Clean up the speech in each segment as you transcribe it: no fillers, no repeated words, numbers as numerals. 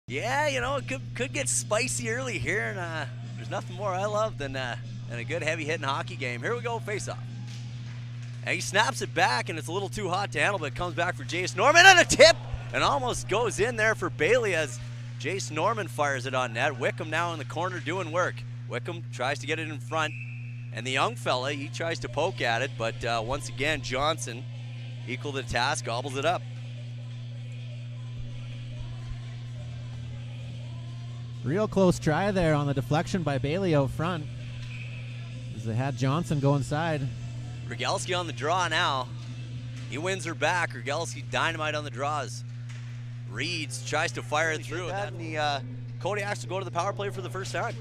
Yeah, it could get spicy early here, and there's nothing more I love than a good heavy-hitting hockey game. Here we go, face-off. And he snaps it back, and it's a little too hot to handle, but it comes back for Jace Norman on a tip, and almost goes in there for Bailey as Jace Norman fires it on net. Wickham now in the corner doing work. Wickham tries to get it in front, and the young fella, he tries to poke at it, but once again, Johnson, equal to the task, gobbles it up. Real close try there on the deflection by Bailey out front, as they had Johnson go inside. Rogalski on the draw now. He wins her back. Rogalski dynamite on the draws. Reeds tries to fire it through. And the Kodiaks to go to the power play for the first time.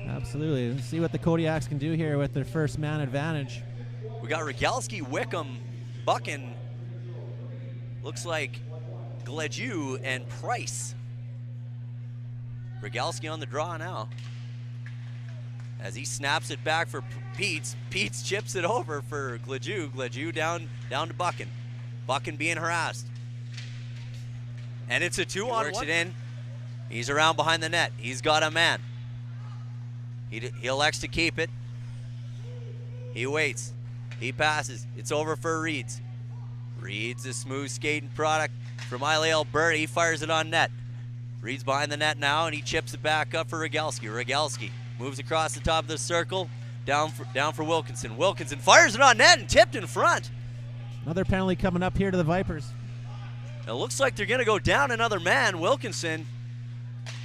Absolutely. Let's see what the Kodiaks can do here with their first man advantage. We got Rogalski, Wickham, Buchan. Looks like Gledew and Price. Rogalski on the draw now. As he snaps it back for Peets. Peets chips it over for Gledew. Gledew down to Buchan. Buchan being harassed. And it's a 2-on-1. Works it in. He's around behind the net. He's got a man. He elects to keep it. He waits. He passes. It's over for Reeds. Reeds, a smooth skating product from Iley, Alberta. He fires it on net. Reed's behind the net now, and he chips it back up for Rogalski. Rogalski moves across the top of the circle, down for Wilkinson. Wilkinson fires it on net and tipped in front. Another penalty coming up here to the Vipers. It looks like they're going to go down another man. Wilkinson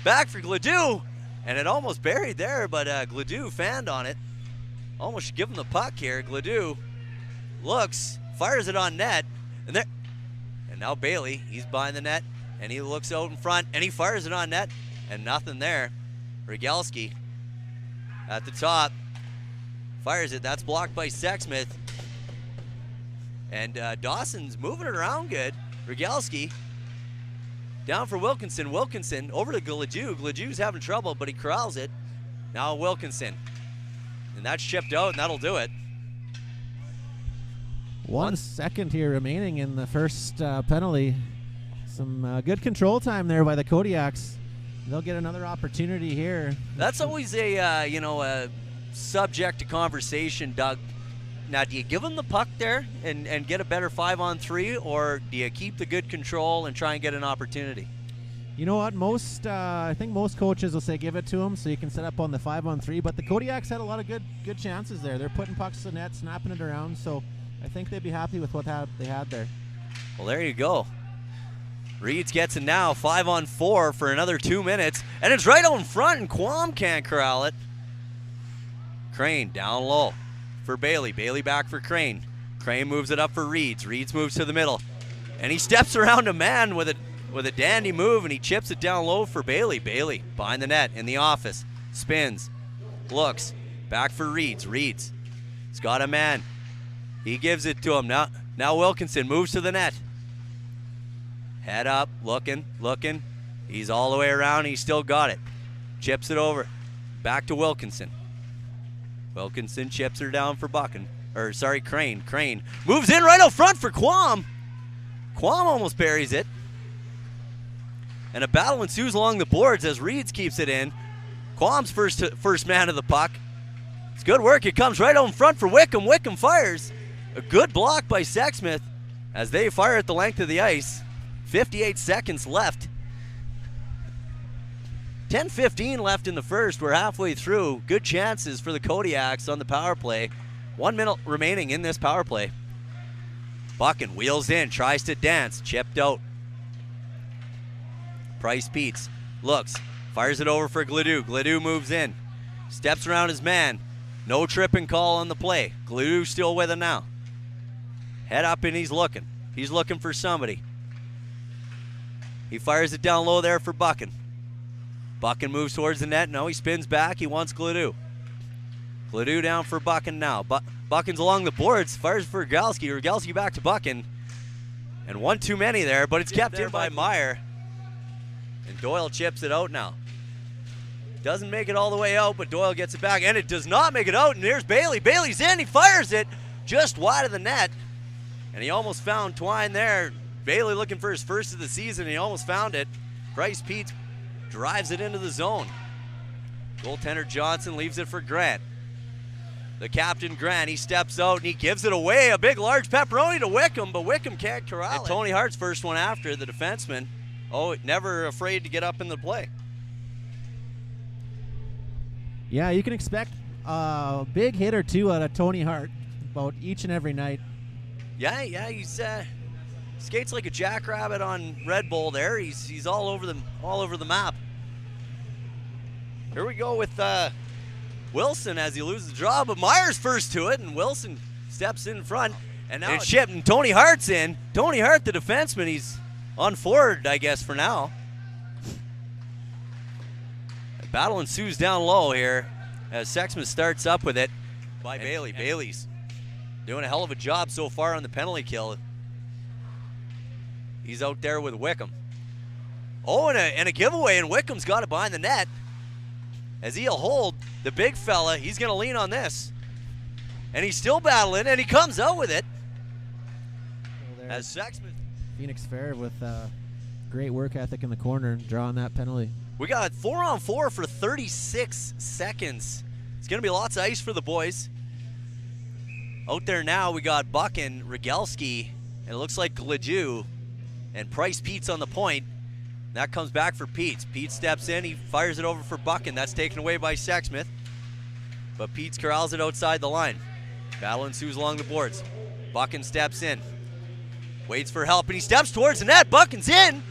back for Gledew, and it almost buried there, but Gledew fanned on it. Almost should give him the puck here. Gledew looks, fires it on net, and now Bailey, he's behind the net. And he looks out in front, and he fires it on net, and nothing there. Rogalski at the top fires it. That's blocked by Sexsmith. And Dawson's moving it around good. Rogalski down for Wilkinson. Wilkinson over to Gledew. Gledew's having trouble, but he corrals it. Now Wilkinson. And that's chipped out, and that'll do it. 1 second here remaining in the first penalty. Some good control time there by the Kodiaks. They'll get another opportunity here. That's always a subject to conversation, Doug. Now, do you give them the puck there and get a better 5-on-3, or do you keep the good control and try and get an opportunity? You know what? I think most coaches will say give it to them so you can set up on the 5-on-3. But the Kodiaks had a lot of good chances there. They're putting pucks to the net, snapping it around. So I think they'd be happy with what they had there. Well, there you go. Reeds gets it now, 5-on-4 for another 2 minutes, and it's right out in front, and Quam can't corral it. Crane down low for Bailey. Bailey back for Crane. Crane moves it up for Reeds. Reeds moves to the middle, and he steps around a man with a dandy move, and he chips it down low for Bailey. Bailey behind the net in the office, spins, looks, back for Reeds. Reeds, he's got a man. He gives it to him. Now Wilkinson moves to the net. Head up, looking. He's all the way around. He's still got it. Chips it over. Back to Wilkinson. Wilkinson chips her down for Crane. Crane moves in right out front for Quam. Quam almost buries it. And a battle ensues along the boards as Reeds keeps it in. Quam's first man of the puck. It's good work. It comes right out in front for Wickham. Wickham fires. A good block by Sexsmith as they fire at the length of the ice. 58 seconds left. 10:15 left in the first. We're halfway through. Good chances for the Kodiaks on the power play. 1 minute remaining in this power play. Buchan wheels in, tries to dance, chipped out. Price Peets looks, fires it over for Gledew. Gledew moves in, steps around his man. No tripping call on the play. Gledew still with him now. Head up and he's looking. He's looking for somebody. He fires it down low there for Buchan. Buchan moves towards the net. No, he spins back. He wants Gledew. Gledew down for Buchan now. Buchan's along the boards. Fires for Rogalski. Rogalski back to Buchan. And one too many there, but it's kept in by Meyer. And Doyle chips it out now. Doesn't make it all the way out, but Doyle gets it back. And it does not make it out. And there's Bailey. Bailey's in. He fires it just wide of the net. And he almost found Twine there. Bailey looking for his first of the season. He almost found it. Price Peets drives it into the zone. Goaltender Johnson leaves it for Grant. The captain, Grant, he steps out and he gives it away. A big, large pepperoni to Wickham, but Wickham can't corral it. Tony Hart's first one after, the defenseman. Oh, never afraid to get up in the play. Yeah, you can expect a big hit or two out of Tony Hart about each and every night. Yeah, he's skates like a jackrabbit on Red Bull there. He's all over the map. Here we go with Wilson as he loses the draw, but Myers first to it, and Wilson steps in front. And now it's chipped, and Tony Hart's in. Tony Hart, the defenseman, he's on forward, I guess, for now. A battle ensues down low here as Sexsmith starts up with it by Bailey. Bailey's doing a hell of a job so far on the penalty kill. He's out there with Wickham. Oh, and a giveaway, and Wickham's got it behind the net. As he'll hold the big fella, he's going to lean on this. And he's still battling, and he comes out with it. As Sexsmith. Phoenix Fair with great work ethic in the corner, drawing that penalty. We got 4-on-4 for 36 seconds. It's going to be lots of ice for the boys. Out there now, we got Buchan, Rogalski, and it looks like Gledu, and Price Pete's on the point. That comes back for Pete. Pete steps in, he fires it over for Buchan. That's taken away by Sexsmith. But Pete corrals it outside the line. Battle ensues along the boards. Buchan steps in, waits for help, and he steps towards the net. Buchan's in.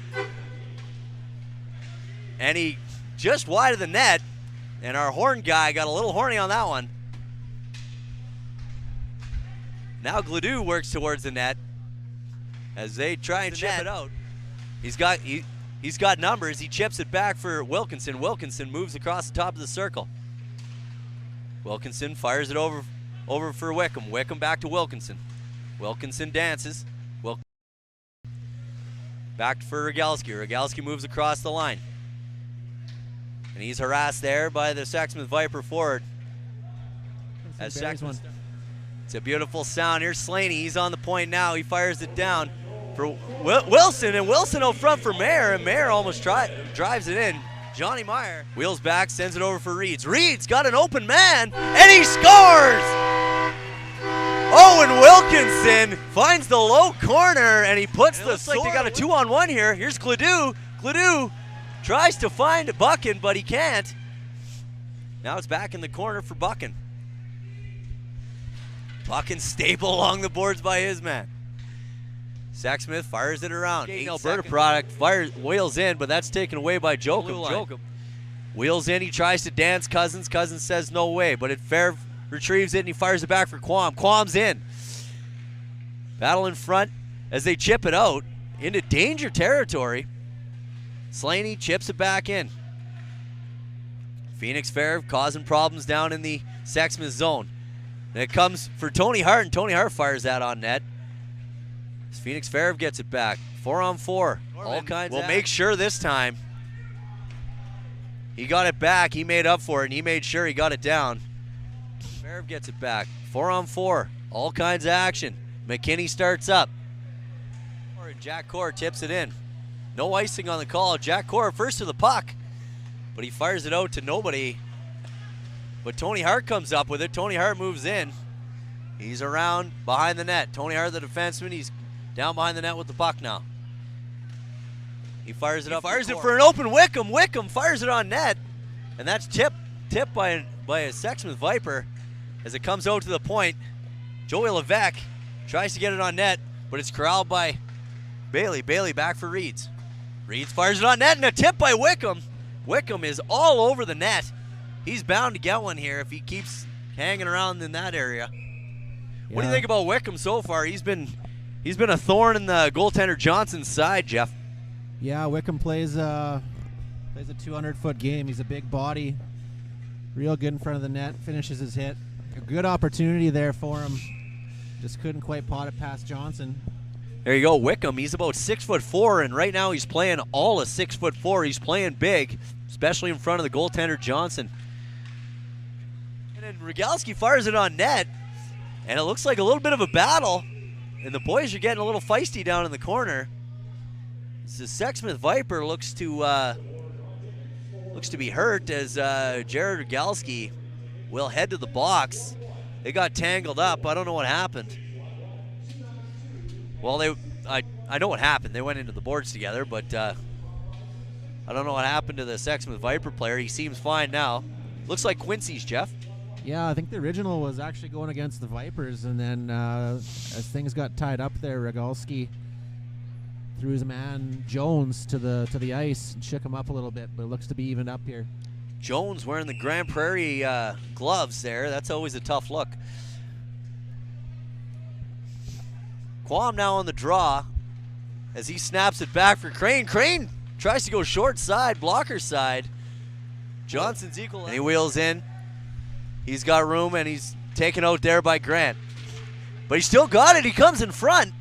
And he just wide of the net. And our horn guy got a little horny on that one. Now Gledu works towards the net as they try and chip it out. He's got numbers. He chips it back for Wilkinson. Wilkinson moves across the top of the circle. Wilkinson fires it over for Wickham. Wickham back to Wilkinson. Wilkinson dances. Back for Rogalski. Rogalski moves across the line. And he's harassed there by the Sexsmith Viper forward. As Sexsmith, it's a beautiful sound. Here's Slaney. He's on the point now. He fires it down for Wilson, and Wilson out front for Mayer, and Mayer almost drives it in. Johnny Meyer wheels back, sends it over for Reeds. Reeds got an open man, and he scores! Owen Wilkinson finds the low corner, and he puts the sword. Like they got a 2-on-1 here. Here's Gledu. Gledu tries to find Buchan, but he can't. Now it's back in the corner for Buchan. Buchan stable along the boards by his man. Sexsmith fires it around. Alberta product wheels in, but that's taken away by Jokum. Wheels in, he tries to dance Cousins. Cousins says no way, but Fair retrieves it and he fires it back for Quam. Quam's in. Battle in front as they chip it out into danger territory. Slaney chips it back in. Phoenix Fair causing problems down in the Sexsmith zone. And it comes for Tony Hart, and Tony Hart fires that on net. As Phoenix Fair gets it back. 4-on-4. All kinds. We'll make sure this time he got it back. He made up for it, and he made sure he got it down. Fair gets it back. 4-on-4. All kinds of action. McKinney starts up. Jack Core tips it in. No icing on the call. Jack Core first to the puck, but he fires it out to nobody. But Tony Hart comes up with it. Tony Hart moves in. He's around behind the net. Tony Hart, the defenseman, he's down behind the net with the puck now. He fires it up. Fires it for an open Wickham. Wickham fires it on net, and that's tipped by a Sexsmith Viper as it comes out to the point. Joey Levesque tries to get it on net, but it's corralled by Bailey. Bailey back for Reeds. Reeds fires it on net, and a tip by Wickham. Wickham is all over the net. He's bound to get one here if he keeps hanging around in that area. Yeah. What do you think about Wickham so far? He's been a thorn in the goaltender Johnson's side, Jeff. Yeah, Wickham plays a 200-foot game. He's a big body, real good in front of the net, finishes his hit. A good opportunity there for him. Just couldn't quite pot it past Johnson. There you go, Wickham. He's about 6'4", and right now he's playing all of 6'4". He's playing big, especially in front of the goaltender Johnson. And then Rogalski fires it on net, and it looks like a little bit of a battle, and the boys are getting a little feisty down in the corner. The Sexsmith Viper looks to looks to be hurt as Jared Rogalski will head to the box. They got tangled up. I don't know what happened. Well, I know what happened. They went into the boards together, but I don't know what happened to the Sexsmith Viper player. He seems fine now. Looks like Quincy's, Jeff. Yeah, I think the original was actually going against the Vipers, and then as things got tied up there, Rogalski threw his man Jones to the ice and shook him up a little bit, but it looks to be evened up here. Jones wearing the Grand Prairie gloves there. That's always a tough look. Quam now on the draw as he snaps it back for Crane. Crane tries to go short side, blocker side. Johnson's equal. And he wheels in. He's got room, and he's taken out there by Grant. But he still got it. He comes in front.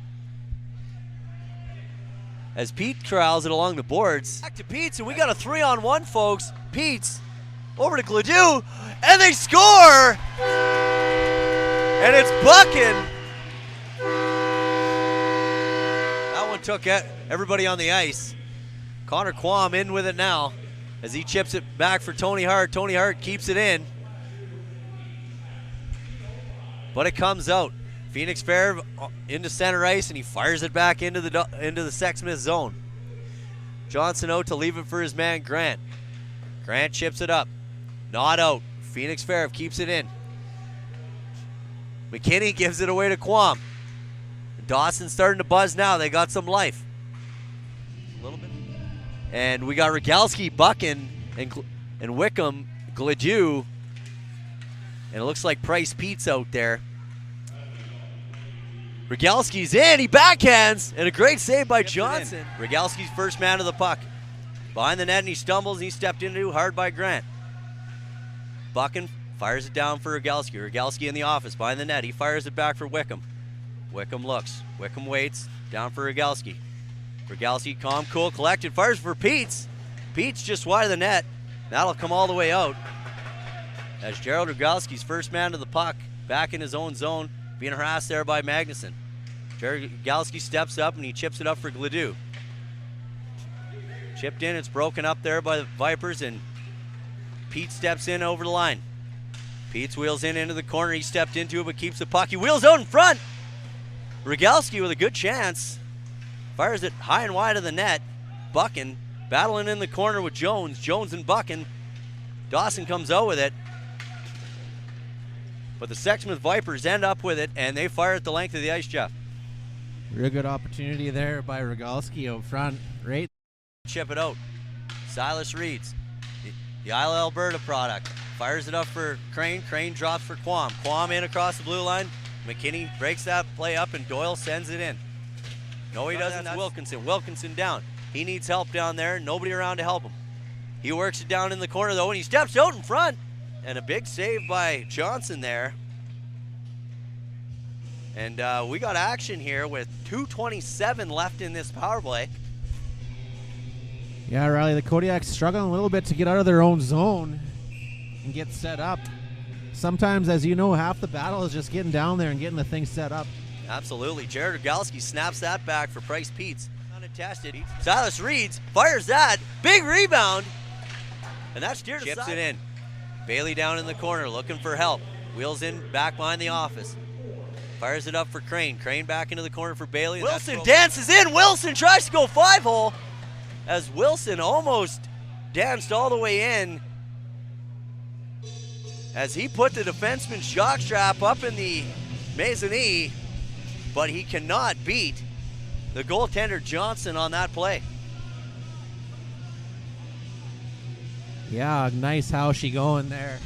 As Pete corrals it along the boards. Back to Pete's, and we got a 3-on-1, folks. Pete's over to Gladue, and they score! And it's Buckin. That one took everybody on the ice. Connor Quam in with it now as he chips it back for Tony Hart. Tony Hart keeps it in. But it comes out. Phoenix Fair into center ice, and he fires it back into the Sexsmith zone. Johnson out to leave it for his man Grant. Grant chips it up. Not out. Phoenix Fair keeps it in. McKinney gives it away to Quam. Dawson's starting to buzz now. They got some life. A little bit. And we got Rogalski, Buckin, and Wickham, Gladue. And it looks like Price Pete's out there. Rogalski's in, he backhands, and a great save by Johnson. Rogalski's first man of the puck. Behind the net, and he stumbles, and he stepped into hard by Grant. Buckin fires it down for Rogalski. Rogalski in the office, behind the net. He fires it back for Wickham. Wickham looks. Wickham waits, down for Rogalski. Rogalski, calm, cool, collected, fires for Pete's. Pete's just wide of the net. That'll come all the way out. As Gerald Rogalski's first man to the puck, back in his own zone, being harassed there by Magnuson. Gerald Rogalski steps up and he chips it up for Gladue. Chipped in, it's broken up there by the Vipers, and Pete steps in over the line. Pete's wheels in into the corner. He stepped into it but keeps the puck. He wheels out in front. Rogalski with a good chance. Fires it high and wide of the net. Buckin battling in the corner with Jones. Jones and Buckin. Dawson comes out with it. But the Sexsmith Vipers end up with it, and they fire at the length of the ice, Jeff. Real good opportunity there by Rogalski out front. Right. Chip it out. Silas Reeds, the Isle Alberta product. Fires it up for Crane. Crane drops for Quam. Quam in across the blue line. McKinney breaks that play up, and Doyle sends it in. No, he doesn't. That's Wilkinson. Wilkinson down. He needs help down there. Nobody around to help him. He works it down in the corner, though, and he steps out in front. And a big save by Johnson there. And we got action here with 2:27 left in this power play. Yeah, Riley, the Kodiaks struggling a little bit to get out of their own zone and get set up. Sometimes, as you know, half the battle is just getting down there and getting the thing set up. Absolutely. Jared Rogalski snaps that back for Price Pete's. Unattested. Silas Reeds fires that. Big rebound. And that's steered aside. Chips it in. Bailey down in the corner looking for help. Wheels in back behind the office. Fires it up for Crane. Crane back into the corner for Bailey. Wilson dances in. Wilson tries to go 5-hole as Wilson almost danced all the way in as he put the defenseman's jockstrap up in the mezzanine, but he cannot beat the goaltender Johnson on that play. Yeah, nice how she going there.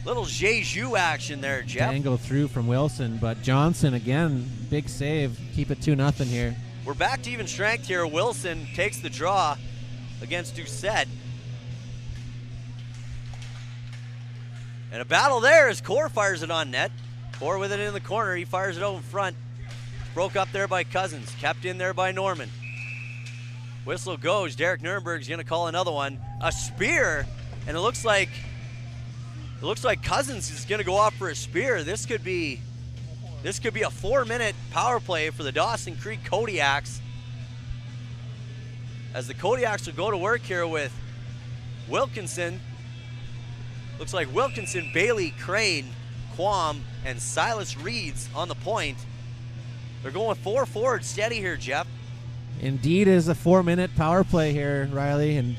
Little Jeju action there, Jeff. Tango through from Wilson, but Johnson again, big save. Keep it 2-0 here. We're back to even strength here. Wilson takes the draw against Doucette. And a battle there as Core fires it on net. Core with it in the corner. He fires it out in front. Broke up there by Cousins. Kept in there by Norman. Whistle goes. Derek Nuremberg's going to call another one. A spear. And it looks like Cousins is going to go off for a spear. This could be a 4-minute power play for the Dawson Creek Kodiaks. As the Kodiaks will go to work here with Wilkinson. Looks like Wilkinson, Bailey, Crane, Quam, and Silas Reeds on the point. They're going 4 forward steady here, Jeff. Indeed is a 4-minute power play here, Riley. And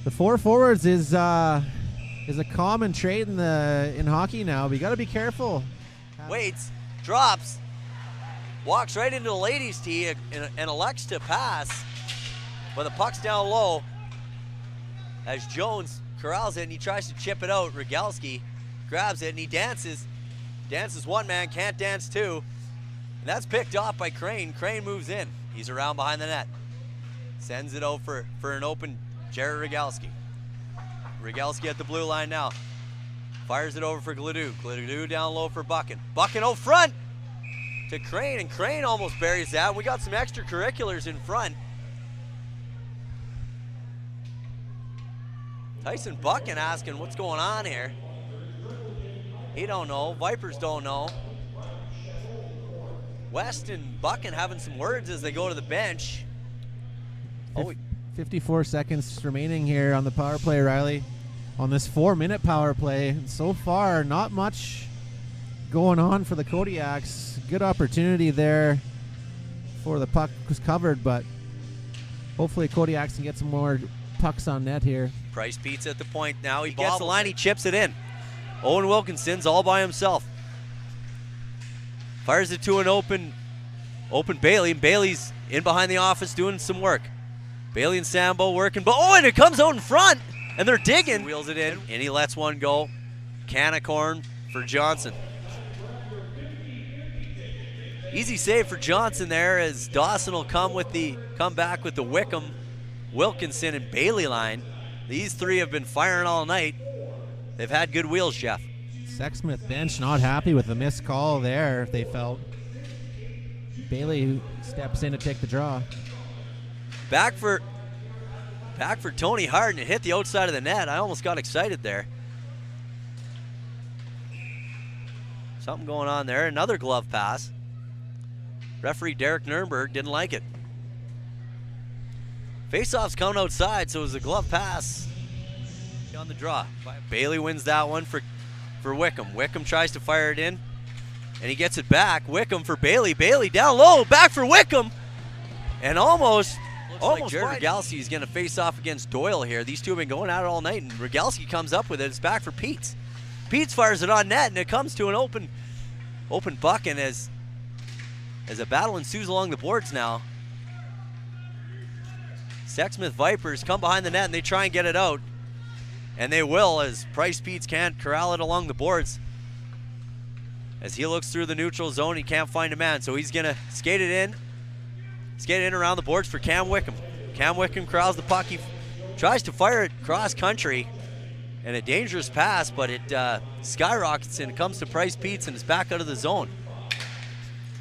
the 4 forwards is a common trait in hockey now. But you got to be careful. Waits, drops, walks right into the ladies' tee and elects to pass. But the puck's down low as Jones corrals it and he tries to chip it out. Rogalski grabs it and he dances. Dances one man, can't dance two. And that's picked off by Crane. Crane moves in. He's around behind the net. Sends it over for an open Jared Rogalski. Rogalski at the blue line now. Fires it over for Gladue. Gladue down low for Buchan. Buchan out front to Crane, and Crane almost buries that. We got some extracurriculars in front. Tyson Buchan asking what's going on here. He don't know. Vipers don't know. West and Buchan having some words as they go to the bench. 54 seconds remaining here on the power play, Riley. On this 4-minute power play. So far, not much going on for the Kodiaks. Good opportunity there for the puck was covered, but hopefully Kodiaks can get some more pucks on net here. Price Pete's at the point now. He gets the line, he chips it in. Owen Wilkinson's all by himself. Fires it to an open Bailey, and Bailey's in behind the office doing some work. Bailey and Sambo working, but and it comes out in front, and they're digging. Wheels it in, and he lets one go. Can of corn for Johnson. Easy save for Johnson there as Dawson will come back with the Wickham, Wilkinson, and Bailey line. These three have been firing all night. They've had good wheels, Jeff. Sexsmith bench not happy with the missed call there, they felt. Bailey steps in to take the draw. Back for Tony Harden. It hit the outside of the net. I almost got excited there. Something going on there. Another glove pass. Referee Derek Nurnberg didn't like it. Faceoff's coming outside, so it was a glove pass on the draw. Bailey wins that one for Wickham. Wickham tries to fire it in, and he gets it back. Wickham for Bailey. Bailey down low, back for Wickham, and almost like Jared Rogalski is going to face off against Doyle here. These two have been going at it all night, and Rogalski comes up with it. It's back for Peets. Peets fires it on net, and it comes to an open puck, and as a battle ensues along the boards now. Sexsmith Vipers come behind the net, and they try and get it out. And they will, as Price Peets can't corral it along the boards. As he looks through the neutral zone, he can't find a man, so he's going to skate it in around the boards for Cam Wickham. Cam Wickham corrals the puck. He tries to fire it cross country, and a dangerous pass, but it skyrockets and comes to Price Peets, and it's back out of the zone.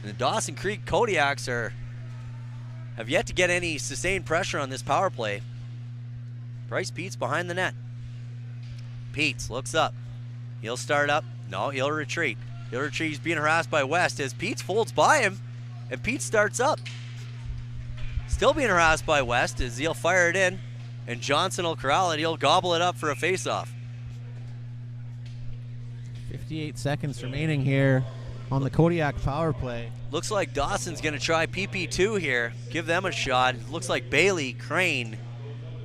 And the Dawson Creek Kodiaks have yet to get any sustained pressure on this power play. Price Peets behind the net. Peets looks up. He'll start up. No, he'll retreat. He's being harassed by West as Peets folds by him, and Peets starts up. Still being harassed by West as he'll fire it in, and Johnson will corral it. He'll gobble it up for a faceoff. 58 seconds remaining here on the Kodiak power play. Looks like Dawson's going to try PP2 here. Give them a shot. It looks like Bailey, Crane,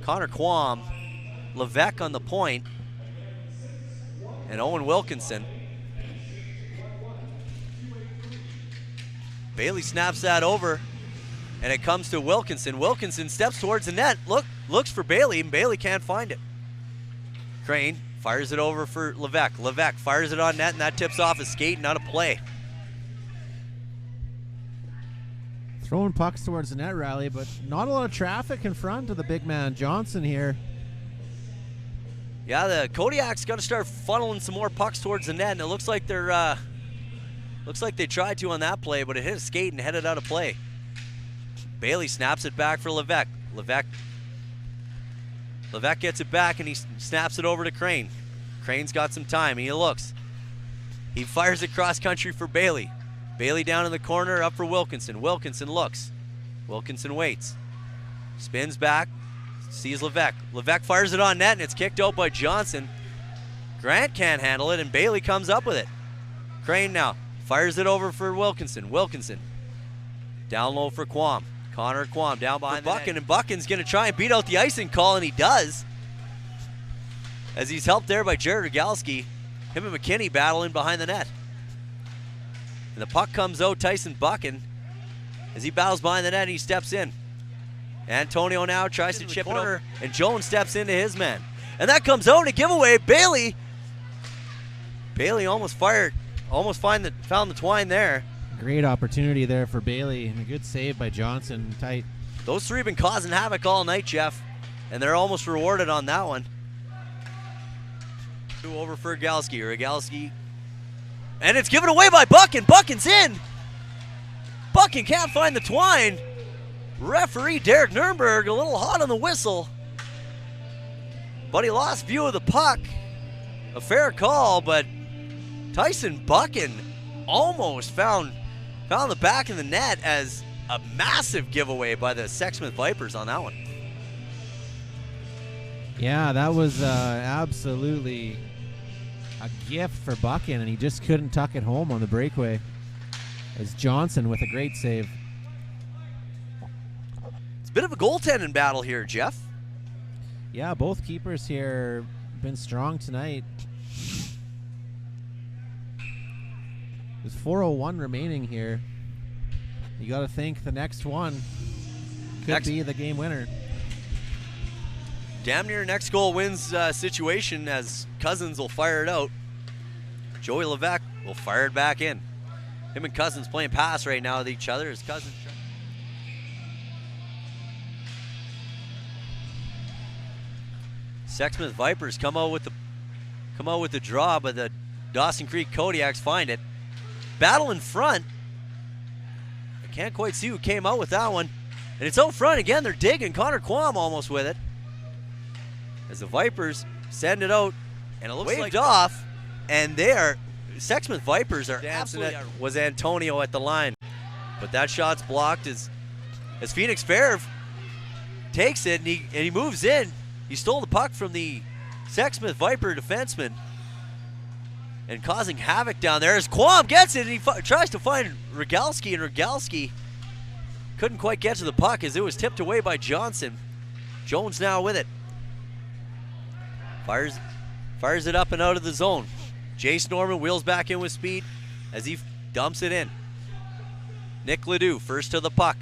Connor Quam, Levesque on the point, and Owen Wilkinson. Bailey snaps that over, and it comes to Wilkinson. Wilkinson steps towards the net. Looks for Bailey, and Bailey can't find it. Crane fires it over for Levesque. Levesque fires it on net, and that tips off a skate and out of play. Throwing pucks towards the net, Riley, but not a lot of traffic in front of the big man Johnson here. Yeah, the Kodiak's got to start funneling some more pucks towards the net, and it looks like they tried to on that play, but it hit a skate and headed out of play. Bailey snaps it back for Levesque. Levesque gets it back, and he snaps it over to Crane. Crane's got some time, and he looks. He fires it cross country for Bailey. Bailey down in the corner, up for Wilkinson. Wilkinson looks. Wilkinson waits. Spins back. sees Levesque. Levesque fires it on net, and it's kicked out by Johnson. Grant can't handle it, and Bailey comes up with it. Crane now fires it over for Wilkinson. Wilkinson down low for Quam. Connor Quam down behind Buchan, and Buchan's going to try and beat out the icing call, and he does. As he's helped there by Jared Rogalski. Him and McKinney battling behind the net. And the puck comes out, Tyson Buchan. As he battles behind the net, and he steps in. Antonio now tries to chip it over, and Jones steps into his man. And that comes out in a giveaway. Bailey almost fired, found the twine there. Great opportunity there for Bailey, and a good save by Johnson. Tight. Those three have been causing havoc all night, Jeff, and they're almost rewarded on that one. Over for Rogalski, and it's given away by Buchan. Buchan's in. Buchan can't find the twine. Referee Derek Nurnberg a little hot on the whistle, but he lost view of the puck. A fair call, but Tyson Buchan almost found the back of the net as a massive giveaway by the Sexsmith Vipers on that one. Yeah, that was absolutely a gift for Buchan, and he just couldn't tuck it home on the breakaway. As Johnson with a great save. It's a bit of a goaltending battle here, Jeff. Yeah, both keepers here been strong tonight. There's 4:01 remaining here. You got to think the next one could be the game winner. Damn near next goal wins situation, as Cousins will fire it out. Joey Levesque will fire it back in. Him and Cousins playing pass right now with each other as Cousins. Sexsmith Vipers come out with the draw, but the Dawson Creek Kodiaks find it. Battle in front. I can't quite see who came out with that one. And it's out front again. They're digging. Connor Quam almost with it. As the Vipers send it out, and it looks waved like off, and Sexsmith Vipers are absolutely. Was Antonio at the line, but that shot's blocked as Phoenix Fair takes it, and he moves in. He stole the puck from the Sexsmith Viper defenseman and causing havoc down there as Quam gets it, and he tries to find Rogalski, and Rogalski couldn't quite get to the puck as it was tipped away by Johnson. Jones now with it. Fires it up and out of the zone. Jace Norman wheels back in with speed as he dumps it in. Nick Ledoux first to the puck.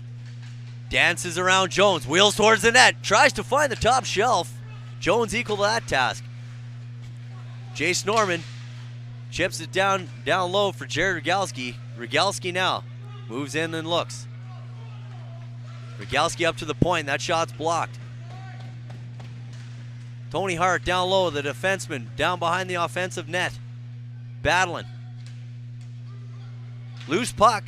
Dances around Jones, wheels towards the net, tries to find the top shelf. Jones equal to that task. Jace Norman chips it down low for Jared Rogalski. Rogalski now moves in and looks. Rogalski up to the point, that shot's blocked. Tony Hart down low, the defenseman down behind the offensive net. Battling. Loose puck.